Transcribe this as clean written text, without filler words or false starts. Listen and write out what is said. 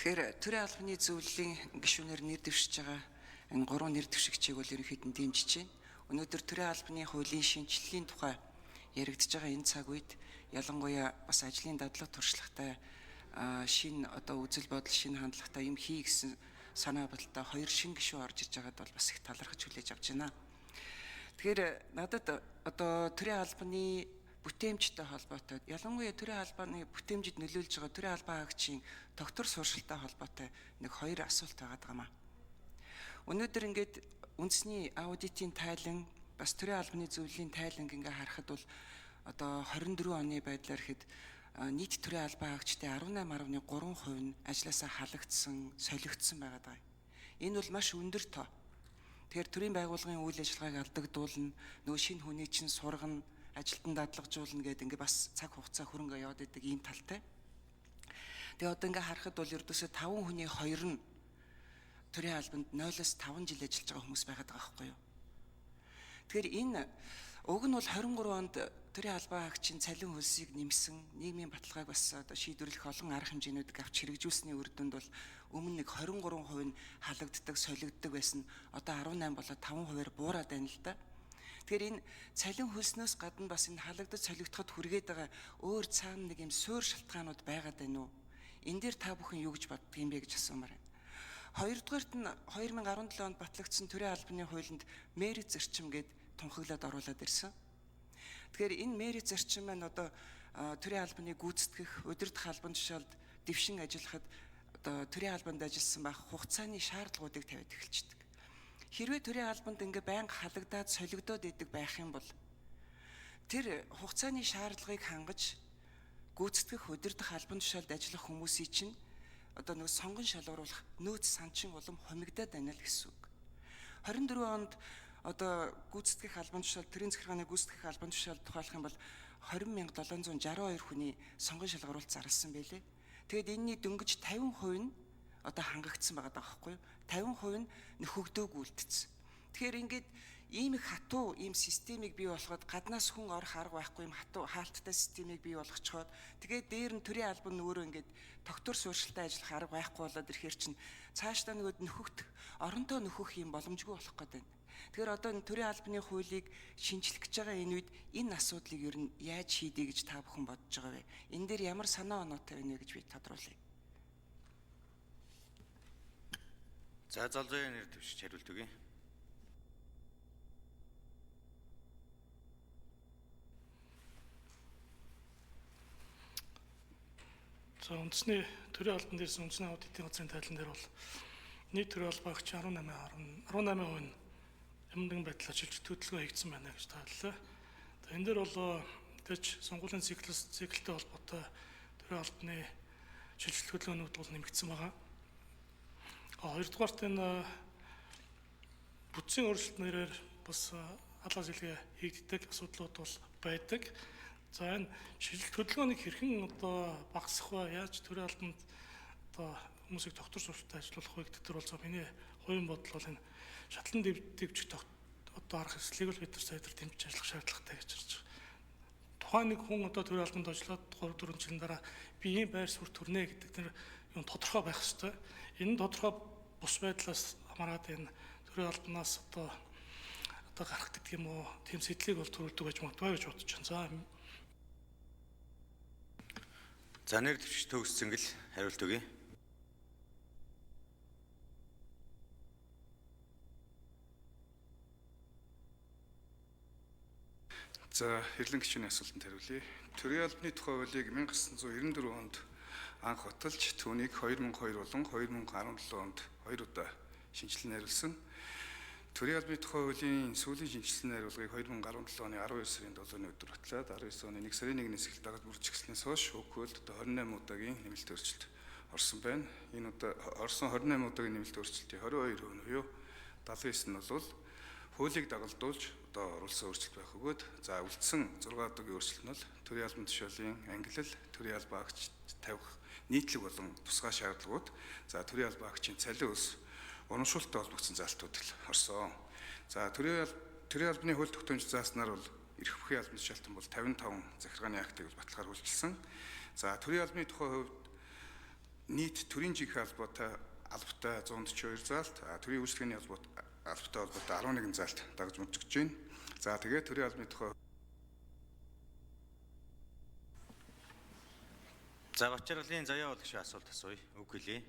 Тэгэхээр төрийн албаны зөвлөлийн гишүүнээр нэр дэвшиж байгаа энэ 3 нэр дэвшигчийг бол ерөнхийдөө дэмжиж байна. Өнөөдөр төрийн албаны хуулийн шинжилгээний тухай яригдж байгаа энэ цаг үед ялангуяа бас ажлын дадлаг туршлагатай шинэ үзэл бодол, шинэ хандлагатай юм хий гэсэн санаа бодолтой 2 шинэ гишүүн орж иж байгаад бол бас их талархаж хүлээж авч байна. Тэгэхээр надад төрийн албаны бүтээмжтэй холбоотой, ялангуяа төрийн албаны бүтээмжид нөлөөлж байгаа төрийн албан хаагчийн доктор суршилтай холбоотой нэг 2 асуулт байгаа юм. Өнөөдөр ингээд үндэсний аудитын тайлан, бас төрийн албаны зөвлөлийн тайланг ингээ харахад бол 24 оны байдлаар хэд нийт төрийн албан хаагчдын 18.3% нь ажлаасаа халагдсан, солигдсон байгаа. Энэ бол маш өндөр тоо. Тэгэхээр төрийн байгууллагын үйл ажиллагааг алдагдуулна, нөгөө шинэ хүний чинь сургана, ажилтан дадлагжуулна гэдэг ингээ бас цаг хугацаа хөрөнгө яваад идэг ийм талтай. Тэгээ ингээ харахад бол ердөөсөө 5 хүний 2 нь төрийн албанд 0-5 жил ажиллаж байгаа хүмүүс байгаад байгаа байхгүй юу? Тэгэхээр энэ уг нь бол 23 онд төрийн албан хаагчийн цалин хөлсийг нэмсэн, нийгмийн баталгааг бас шийдвэрлэх олон арга хэмжээнүүдийг авч хэрэгжүүлсний үр дүнд бол өмнө нэг 23% нь халагддаг, солигддог байсан. Одоо 18 болоод 5%-аар буураад байна л да. Тэгэхээр энэ цалин хөлснөөс гадна бас энэ халагдаж солигдоход хүргээд байгаа өөр цаана нэг юм суур шалтгаанууд байгаад байна уу? Энэ дээр та бүхэн юу гэж боддог юм бэ гэж асуумаар байна. Хоёрдугаарт нь 2017 онд батлагдсан төрийн албаны хуулинд мерит зарчим гээд тунхаглаад оруулаад ирсэн. Тэгэхээр энэ мерит зарчим маань төрийн албаны гүйцэтгэх, удирдах албан тушаалд дэвшин ажиллахад төрийн албанд ажилласан байх хугацааны шаардлагуудыг тавиад эхэлчихдэг. Хэрвээ төрийн албанд ингээ байнга халагдаад солигдоод идэг байх юм бол тэр хугацааны шаардлагыг хангаж гүйцэтгэх, удирдах албан тушаалд ажиллах хүмүүсийн чинь нэг сонгон шалгаруулах нөөц санчин улам хомигдоод байна л гэсэн үг. 24 онд гүйцэтгэх албан тушаал, төрийн захиргааны гүйцэтгэх албан тушаал тухайлах юм бол 20,762 хүний сонгон шалгаруулалт зарласан байлээ. Тэгэд энэний дөнгөж 50% нь хангагдсан байгаа байхгүй юу? 50% нь нөхөгдөөгүй үлдсэн. Тэгэхээр ингээд ийм их хатуу ийм системийг бий болгоод гаднаас хүн орох арга байхгүй юм хатуу хаалттай системийг бий болгочхоод тэгээд дээр нь төрийн албан өөрөө ингээд доктор сууршилтай ажиллах арга байхгүй болоод ирэхээр чинь цаашдаа нөгөө нөхөгдөх оронтой нөхөх юм боломжгүй болох гэдэг байна. Тэгэхээр энэ төрийн албаны хуулийг шинжлэх гэж байгаа энэ үед энэ асуудлыг ер нь яаж шийдэе гэж та бүхэн бодож байгаа вэ? Энэ дээр ямар санаа оноотой байна вэ гэж би тодруулъя. За залзуугийн нэр дэвшиж хариулт өгье. За үндэсний төрийн албан дээрс үндэсний аудитын газрын тайлан дээр бол нийт төрийн албан хаагч 18% нь юмдан байдлаар шилжилт хөдөлгөөн хийгдсэн байна гэж тайллаа. Энэ дээр бол тэгж сонгуулийн циклтэй холбоотой төрийн албаны шилжилт хөдөлгөөнүүд бол нэмэгдсэн байгаа. Хоёрдугаарт энэ бүтцийн өөрчлөлтнээр бас алгаас илгээ хийгддэг асуудлууд бол байдаг. За энэ шилжилт хөдөлгөөнийг хэрхэн багасгах вэ? Яаж төрийн албанд хүмүүсийг доктор сурталтай ажиллуулах вэ гэдэг дээр бол миний хувийн бодол бол энэ шатлан дэвжих арга хэвслийг л бид нар сайдар дэмжиж ажиллах шаардлагатай гэж харж байгаа. Тухайн нэг хүн төрийн албанд ажиллаад 3-4 жилийн дараа би ийм байр суурь төрнө гэдэг тэр юм тодорхой байх ёстой. Энэ тодорхой бус байдлаас хамаарат энэ төрийн албанаас гарах гэдэг юм уу? Тийм сэтлийг бол төрүүлдэг гэж магадгүй гэж бодож байна. За нэр дэвшиж төгссөн гэл хариулт өгье. За хэрлэн гишүүний асуултанд хариулъя. Төрийн албаны тухай хуулийг 1994 онд анх баталж түүнийг 2002 болон 2017 онд 2 удаа шинжилэн найруулсан. Төрийн албаны тухай хуулийн сүүлийн шинжилсэн найруулгыг 2017 оны 12 сарын 7-ны өдөр батлаад 19 оны 1 сарын 1-ээс эхэл дагаад бүрдчихснээс хойш өгөхөд 28 удаагийн нэмэлт өөрчлөлт орсон байна. Энэ удаа орсон 28 удаагийн нэмэлт өөрчлөлтийн 22% нь буюу 79 нь бол хуулийг дагалдуулж оруулсан өөрчлөлт байх өгөөд за үлдсэн 6 удаагийн өөрчлөлт нь бол төрийн албан тушаалын ангилал, төрийн албан хаагч тавих нийтлэг болон тусгай шаардлагууд, за төрийн албан хаагчийн цалин өс урамшуулттай холбогдсон заалтууд л орсон. За төрийн албаны хууль тогтоомж зааснаар бол эрх бүхий албан тушаалтан бол 55 захиргааны актыг баталгаар үйлчилсэн. За төрийн албаны тухай хувьд нийт төрийн жинхэнэ албатай 142 заалт, төрийн үйлчлэгээний албатай холбоотой 11 заалт дагаж мөржиж байна. За тэгээд төрийн албаны тухай За Бачаалгын заяа бол гişүн асуулт асууя. Үг хэлье.